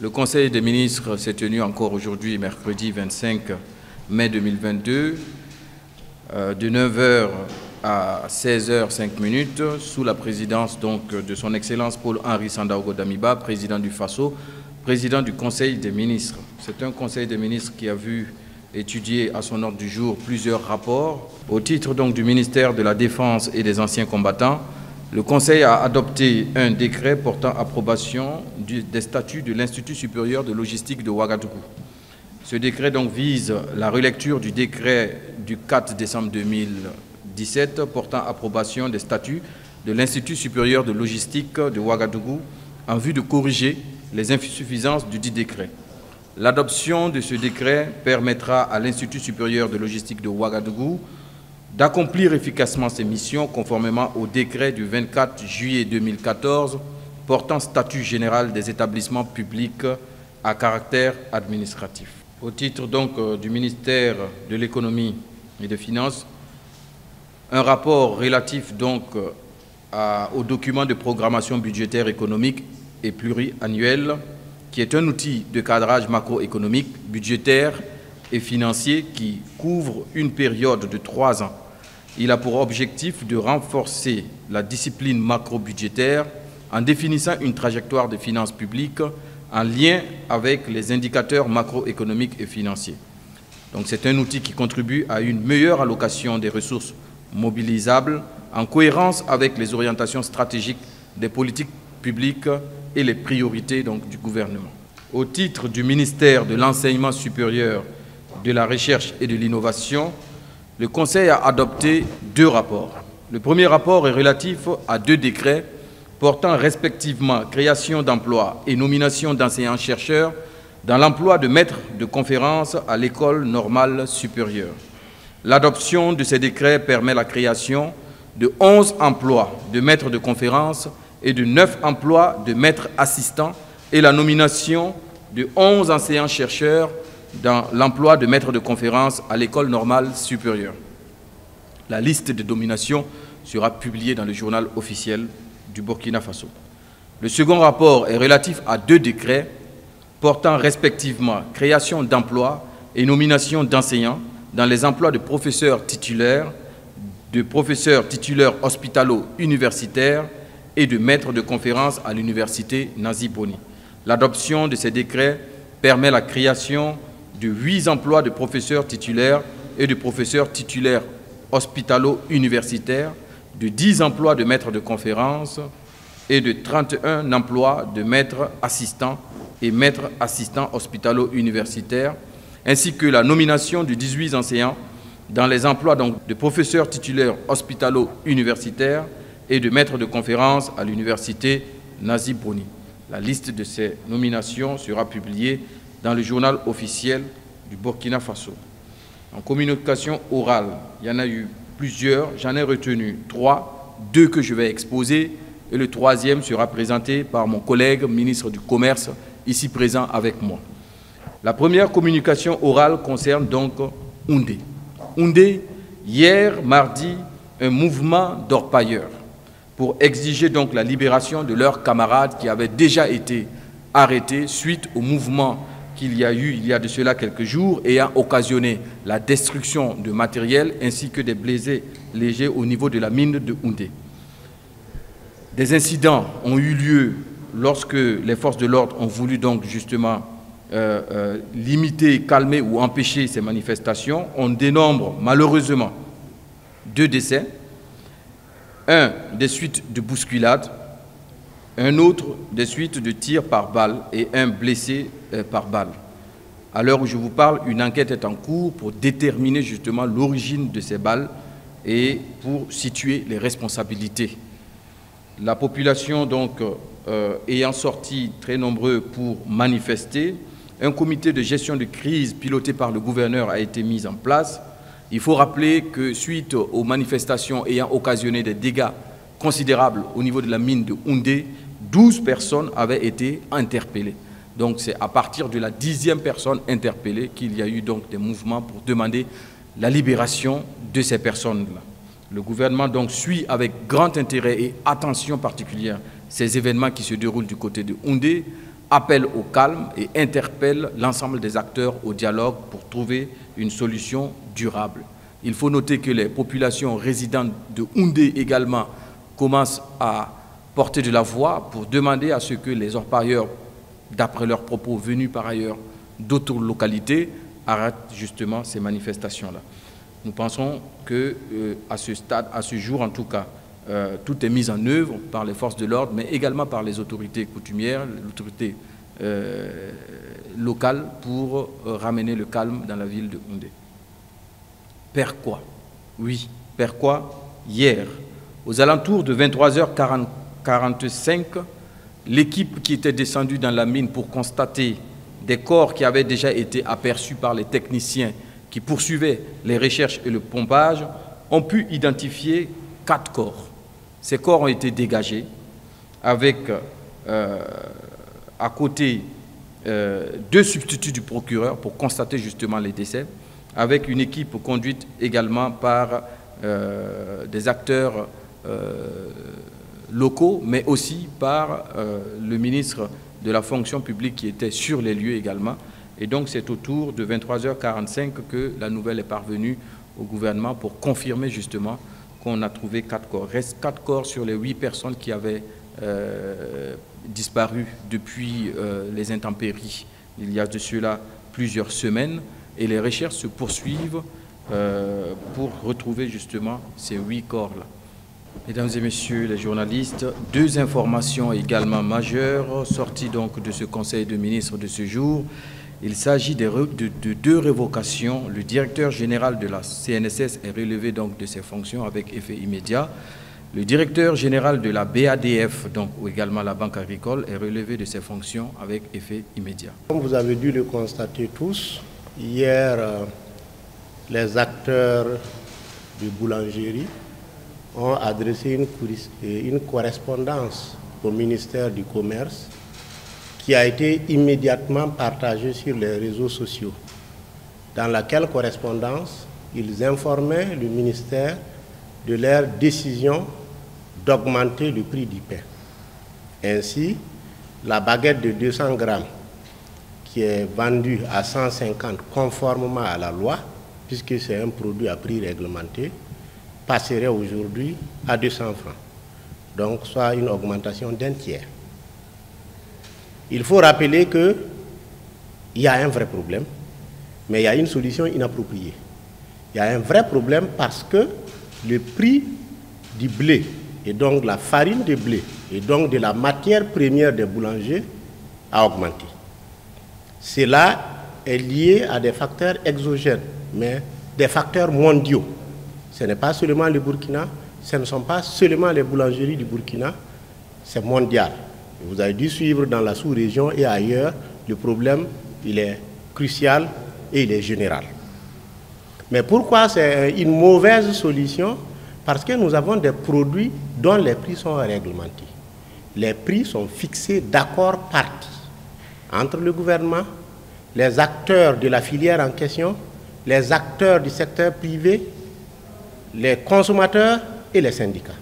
Le Conseil des ministres s'est tenu encore aujourd'hui, mercredi 25 mai 2022, de 9h à 16h05, sous la présidence donc de son Excellence Paul-Henri Sandaogo Damiba, président du FASO, président du Conseil des ministres. C'est un Conseil des ministres qui a vu étudier à son ordre du jour plusieurs rapports. Au titre donc du ministère de la Défense et des Anciens Combattants, le Conseil a adopté un décret portant approbation des statuts de l'Institut supérieur de logistique de Ouagadougou. Ce décret donc vise la relecture du décret du 4 décembre 2017 portant approbation des statuts de l'Institut supérieur de logistique de Ouagadougou en vue de corriger les insuffisances du dit décret. L'adoption de ce décret permettra à l'Institut supérieur de logistique de Ouagadougou d'accomplir efficacement ses missions conformément au décret du 24 juillet 2014 portant statut général des établissements publics à caractère administratif. Au titre donc du ministère de l'Économie et des Finances, un rapport relatif donc au document de programmation budgétaire économique et pluriannuel, qui est un outil de cadrage macroéconomique, budgétaire et financier qui couvre une période de 3 ans. Il a pour objectif de renforcer la discipline macro-budgétaire en définissant une trajectoire de finances publiques en lien avec les indicateurs macroéconomiques et financiers. Donc c'est un outil qui contribue à une meilleure allocation des ressources mobilisables en cohérence avec les orientations stratégiques des politiques publiques et les priorités donc, du gouvernement. Au titre du ministère de l'Enseignement supérieur, de la Recherche et de l'Innovation, le Conseil a adopté 2 rapports. Le premier rapport est relatif à 2 décrets portant respectivement création d'emplois et nomination d'enseignants-chercheurs dans l'emploi de maîtres de conférences à l'école normale supérieure. L'adoption de ces décrets permet la création de 11 emplois de maîtres de conférences et de 9 emplois de maîtres assistants et la nomination de 11 enseignants-chercheurs dans l'emploi de maître de conférences à l'école normale supérieure. La liste de nominations sera publiée dans le journal officiel du Burkina Faso. Le second rapport est relatif à 2 décrets portant respectivement création d'emplois et nomination d'enseignants dans les emplois de professeurs titulaires hospitalo-universitaires et de maîtres de conférences à l'université Nazi Boni. L'adoption de ces décrets permet la création de 8 emplois de professeurs titulaires et de professeurs titulaires hospitalo-universitaires, de 10 emplois de maîtres de conférences et de 31 emplois de maîtres assistants et maîtres assistants hospitalo-universitaires, ainsi que la nomination de 18 enseignants dans les emplois donc, de professeurs titulaires hospitalo-universitaires et de maîtres de conférences à l'université Nazi Boni. La liste de ces nominations sera publiée dans le journal officiel du Burkina Faso. En communication orale, il y en a eu plusieurs, j'en ai retenu 3, 2 que je vais exposer, et le 3e sera présenté par mon collègue ministre du Commerce, ici présent avec moi. La première communication orale concerne donc Houndé. Houndé, hier, mardi, un mouvement d'orpailleurs pour exiger donc la libération de leurs camarades qui avaient déjà été arrêtés suite au mouvement qu'il y a eu il y a de cela quelques jours ayant occasionné la destruction de matériel ainsi que des blessés légers au niveau de la mine de Houndé. Des incidents ont eu lieu lorsque les forces de l'ordre ont voulu donc justement limiter, calmer ou empêcher ces manifestations. On dénombre malheureusement 2 décès, un des suites de bousculades, un autre des suites de tirs par balle et un blessé par balle. À l'heure où je vous parle, une enquête est en cours pour déterminer justement l'origine de ces balles et pour situer les responsabilités. La population donc ayant sorti très nombreux pour manifester, un comité de gestion de crise piloté par le gouverneur a été mis en place. Il faut rappeler que suite aux manifestations ayant occasionné des dégâts considérables au niveau de la mine de Houndé, 12 personnes avaient été interpellées. Donc c'est à partir de la 10e personne interpellée qu'il y a eu donc des mouvements pour demander la libération de ces personnes-là. Le gouvernement donc suit avec grand intérêt et attention particulière ces événements qui se déroulent du côté de Houndé, appelle au calme et interpelle l'ensemble des acteurs au dialogue pour trouver une solution durable. Il faut noter que les populations résidentes de Houndé également commencent à porter de la voix pour demander à ce que les orpailleurs, d'après leurs propos venus par ailleurs d'autres localités, arrêtent justement ces manifestations-là. Nous pensons que à ce stade, à ce jour en tout cas, tout est mis en œuvre par les forces de l'ordre, mais également par les autorités coutumières, l'autorité locale pour ramener le calme dans la ville de Houndé. Perquois, oui, Perquois, hier, aux alentours de 23h45, l'équipe qui était descendue dans la mine pour constater des corps qui avaient déjà été aperçus par les techniciens qui poursuivaient les recherches et le pompage ont pu identifier 4 corps. Ces corps ont été dégagés avec à côté 2 substituts du procureur pour constater justement les décès, avec une équipe conduite également par des acteurs locaux, mais aussi par le ministre de la fonction publique qui était sur les lieux également. Et donc c'est autour de 23h45 que la nouvelle est parvenue au gouvernement pour confirmer justement qu'on a trouvé 4 corps. Il reste 4 corps sur les 8 personnes qui avaient disparu depuis les intempéries. Il y a de cela plusieurs semaines et les recherches se poursuivent pour retrouver justement ces 8 corps-là. Mesdames et messieurs les journalistes, 2 informations également majeures sorties donc de ce Conseil de ministres de ce jour. Il s'agit de 2 révocations. Le directeur général de la CNSS est relevé donc de ses fonctions avec effet immédiat. Le directeur général de la BADF, donc ou également la Banque agricole, est relevé de ses fonctions avec effet immédiat. Comme vous avez dû le constater tous, hier, les acteurs de boulangerie ont adressé une correspondance au ministère du Commerce qui a été immédiatement partagée sur les réseaux sociaux, dans laquelle correspondance ils informaient le ministère de leur décision d'augmenter le prix du pain. Ainsi, la baguette de 200 grammes qui est vendue à 150 conformément à la loi, puisque c'est un produit à prix réglementé, passerait aujourd'hui à 200 francs. Donc, soit une augmentation d'1 tiers. Il faut rappeler qu'il y a un vrai problème, mais il y a une solution inappropriée. Il y a un vrai problème parce que le prix du blé, et donc la farine de blé, et donc de la matière première des boulangers, a augmenté. Cela est lié à des facteurs exogènes, mais des facteurs mondiaux. Ce n'est pas seulement le Burkina, ce ne sont pas seulement les boulangeries du Burkina, c'est mondial. Vous avez dû suivre dans la sous-région et ailleurs, le problème, il est crucial et il est général. Mais pourquoi c'est une mauvaise solution? Parce que nous avons des produits dont les prix sont réglementés. Les prix sont fixés d'accord partis entre le gouvernement, les acteurs de la filière en question, les acteurs du secteur privé, les consommateurs et les syndicats.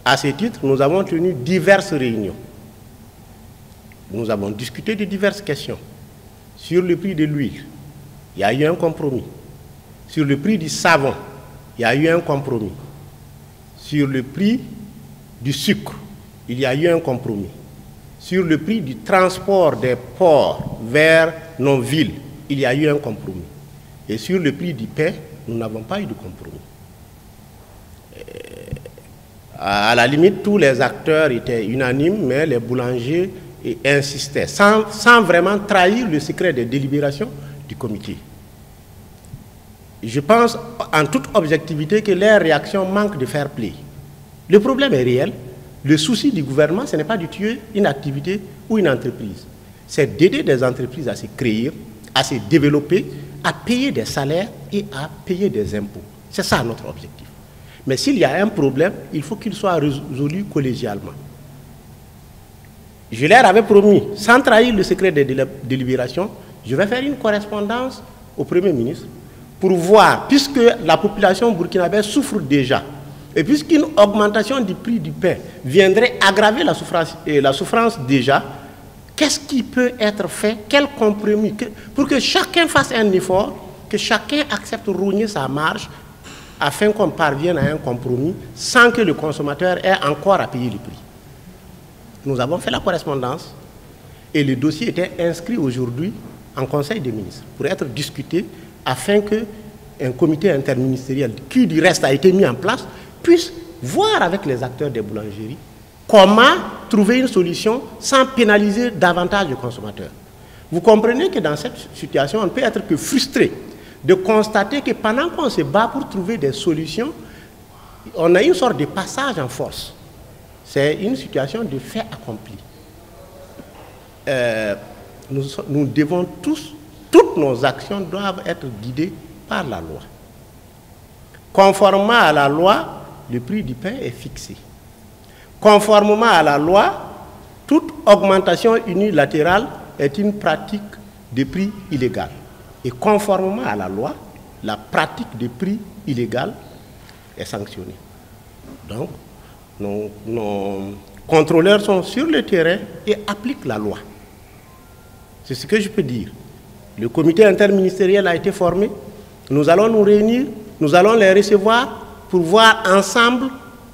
À ce titre, nous avons tenu diverses réunions. Nous avons discuté de diverses questions. Sur le prix de l'huile, il y a eu un compromis. Sur le prix du savon, il y a eu un compromis. Sur le prix du sucre, il y a eu un compromis. Sur le prix du transport des ports vers nos villes, il y a eu un compromis. Et sur le prix du pain, nous n'avons pas eu de compromis. À la limite, tous les acteurs étaient unanimes, mais les boulangers insistaient, sans vraiment trahir le secret des délibérations du comité. Je pense, en toute objectivité, que leur réaction manque de fair play. Le problème est réel. Le souci du gouvernement, ce n'est pas de tuer une activité ou une entreprise. C'est d'aider des entreprises à se créer, à se développer, à payer des salaires et à payer des impôts. C'est ça notre objectif. Mais s'il y a un problème, il faut qu'il soit résolu collégialement. Je leur avais promis, sans trahir le secret des délibérations, je vais faire une correspondance au Premier ministre pour voir, puisque la population burkinabé souffre déjà, et puisqu'une augmentation du prix du pain viendrait aggraver la souffrance déjà, qu'est-ce qui peut être fait, quel compromis, pour que chacun fasse un effort, que chacun accepte de rogner sa marge, afin qu'on parvienne à un compromis sans que le consommateur ait encore à payer le prix. Nous avons fait la correspondance et le dossier était inscrit aujourd'hui en Conseil des ministres pour être discuté afin qu'un comité interministériel, qui du reste a été mis en place, puisse voir avec les acteurs des boulangeries comment trouver une solution sans pénaliser davantage le consommateur. Vous comprenez que dans cette situation, on ne peut être que frustré de constater que pendant qu'on se bat pour trouver des solutions, on a une sorte de passage en force. C'est une situation de fait accompli. Nous devons toutes nos actions doivent être guidées par la loi. Conformément à la loi, le prix du pain est fixé. Conformément à la loi, toute augmentation unilatérale est une pratique de prix illégal. Et conformément à la loi, la pratique de prix illégal est sanctionnée. Donc, nos contrôleurs sont sur le terrain et appliquent la loi. C'est ce que je peux dire. Le comité interministériel a été formé. Nous allons nous réunir, nous allons les recevoir pour voir ensemble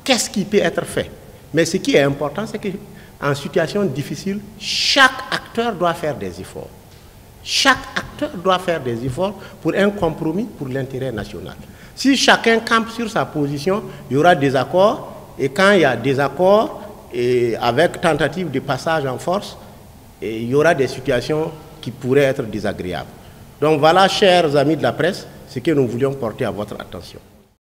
qu'est-ce qui peut être fait. Mais ce qui est important, c'est qu'en situation difficile, chaque acteur doit faire des efforts. Chaque acteur doit faire des efforts pour un compromis pour l'intérêt national. Si chacun campe sur sa position, il y aura des accords. Et quand il y a des accords, et avec tentative de passage en force, il y aura des situations qui pourraient être désagréables. Donc voilà, chers amis de la presse, ce que nous voulions porter à votre attention.